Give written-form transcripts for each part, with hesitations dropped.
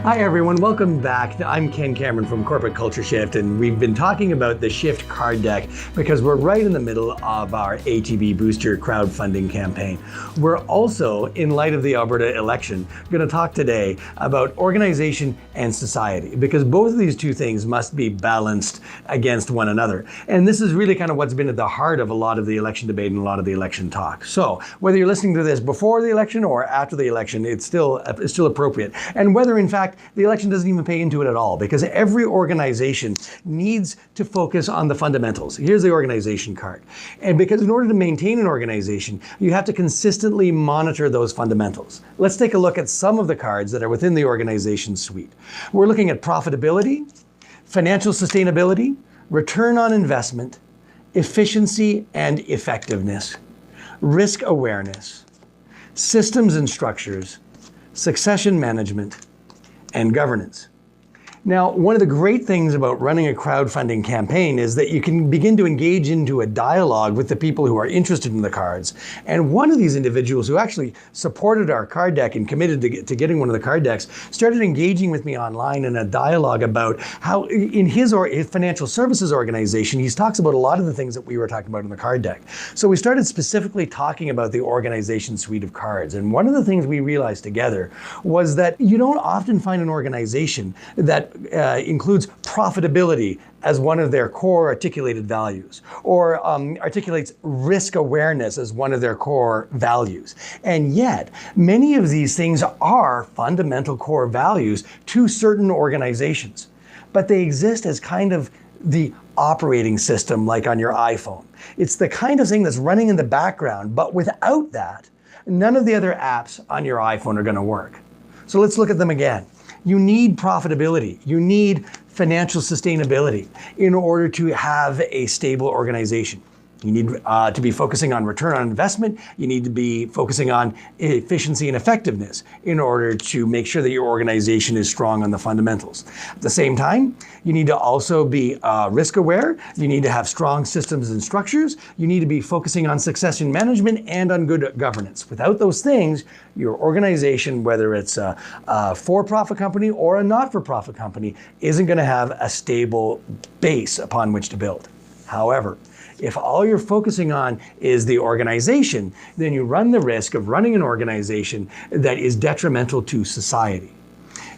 Hi everyone, welcome back. I'm Ken Cameron from Corporate Culture Shift, and we've been talking about the Shift card deck because we're right in the middle of our ATB Booster crowdfunding campaign. We're also, in light of the Alberta election, going to talk today about organization and society, because both of these two things must be balanced against one another. And this is really kind of what's been at the heart of a lot of the election debate and a lot of the election talk. So whether you're listening to this before the election or after the election, it's still appropriate. And whether in fact the election doesn't even pay into it at all, because every organization needs to focus on the fundamentals. Here's the organization card. And because in order to maintain an organization, you have to consistently monitor those fundamentals. Let's take a look at some of the cards that are within the organization suite. We're looking at profitability, financial sustainability, return on investment, efficiency and effectiveness, risk awareness, systems and structures, succession management, and governance. Now, one of the great things about running a crowdfunding campaign is that you can begin to engage into a dialogue with the people who are interested in the cards. And one of these individuals who actually supported our card deck and committed to getting one of the card decks started engaging with me online in a dialogue about how in his financial services organization, he talks about a lot of the things that we were talking about in the card deck. So we started specifically talking about the organization suite of cards. And one of the things we realized together was that you don't often find an organization that includes profitability as one of their core articulated values, or articulates risk awareness as one of their core values. And yet, many of these things are fundamental core values to certain organizations, but they exist as kind of the operating system, like on your iPhone. It's the kind of thing that's running in the background, but without that, none of the other apps on your iPhone are going to work. So let's look at them again. You need profitability. You need financial sustainability in order to have a stable organization. You need to be focusing on return on investment. You need to be focusing on efficiency and effectiveness in order to make sure that your organization is strong on the fundamentals. At the same time, you need to also be risk aware. You need to have strong systems and structures. You need to be focusing on succession management and on good governance. Without those things, your organization, whether it's a for-profit company or a not-for-profit company, isn't going to have a stable base upon which to build. However, if all you're focusing on is the organization, then you run the risk of running an organization that is detrimental to society.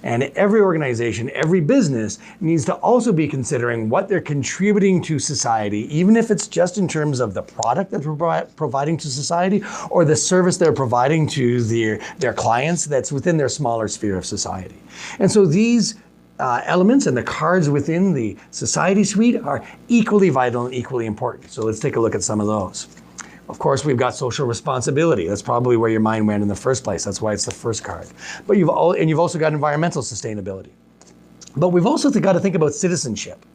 And every organization, every business needs to also be considering what they're contributing to society, even if it's just in terms of the product that they're providing to society or the service they're providing to their clients that's within their smaller sphere of society. And so these elements and the cards within the society suite are equally vital and equally important. So let's take a look at some of those. Of course, we've got social responsibility. That's probably where your mind went in the first place. That's why it's the first card. But you've also got environmental sustainability. But we've also got to think about citizenship.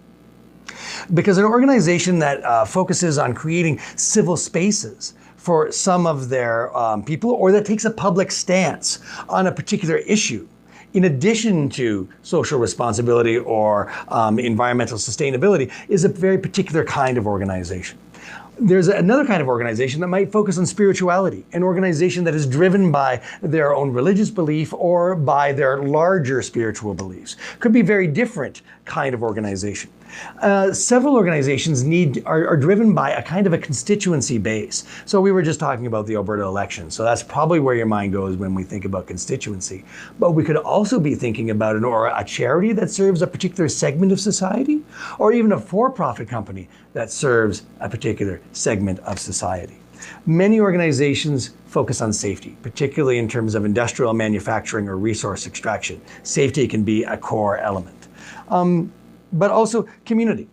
Because an organization that focuses on creating civil spaces for some of their people, or that takes a public stance on a particular issue, in addition to social responsibility or environmental sustainability, is a very particular kind of organization. There's another kind of organization that might focus on spirituality, an organization that is driven by their own religious belief or by their larger spiritual beliefs. Could be a very different kind of organization. Several organizations are driven by a kind of a constituency base. So we were just talking about the Alberta election. So that's probably where your mind goes when we think about constituency. But we could also be thinking about a charity that serves a particular segment of society, or even a for-profit company that serves a particular segment of society. Many organizations focus on safety, particularly in terms of industrial manufacturing or resource extraction. Safety can be a core element. But also community.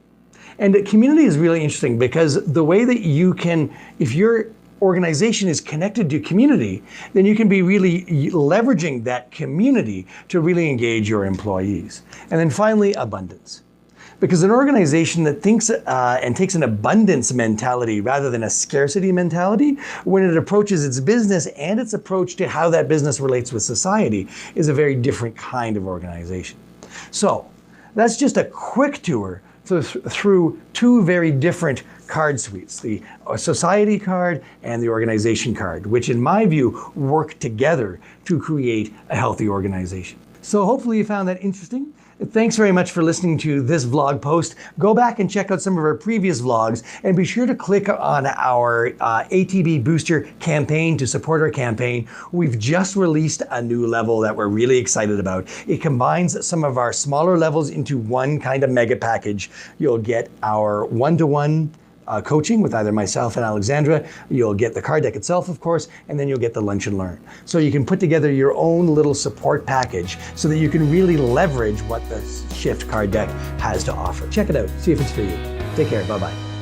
And community is really interesting because the way that you can, if your organization is connected to community, then you can be really leveraging that community to really engage your employees. And then finally, abundance. Because an organization that thinks and takes an abundance mentality rather than a scarcity mentality, when it approaches its business and its approach to how that business relates with society, is a very different kind of organization. So that's just a quick tour through two very different card suites, the society card and the organization card, which in my view work together to create a healthy organization. So hopefully you found that interesting. Thanks very much for listening to this vlog post. Go back and check out some of our previous vlogs and be sure to click on our ATB Booster campaign to support our campaign. We've just released a new level that we're really excited about. It combines some of our smaller levels into one kind of mega package. You'll get our one-to-one coaching with either myself and Alexandra. You'll get the card deck itself, of course, and then you'll get the lunch and learn. So you can put together your own little support package so that you can really leverage what the Shift card deck has to offer. Check it out, see if it's for you. Take care, bye-bye.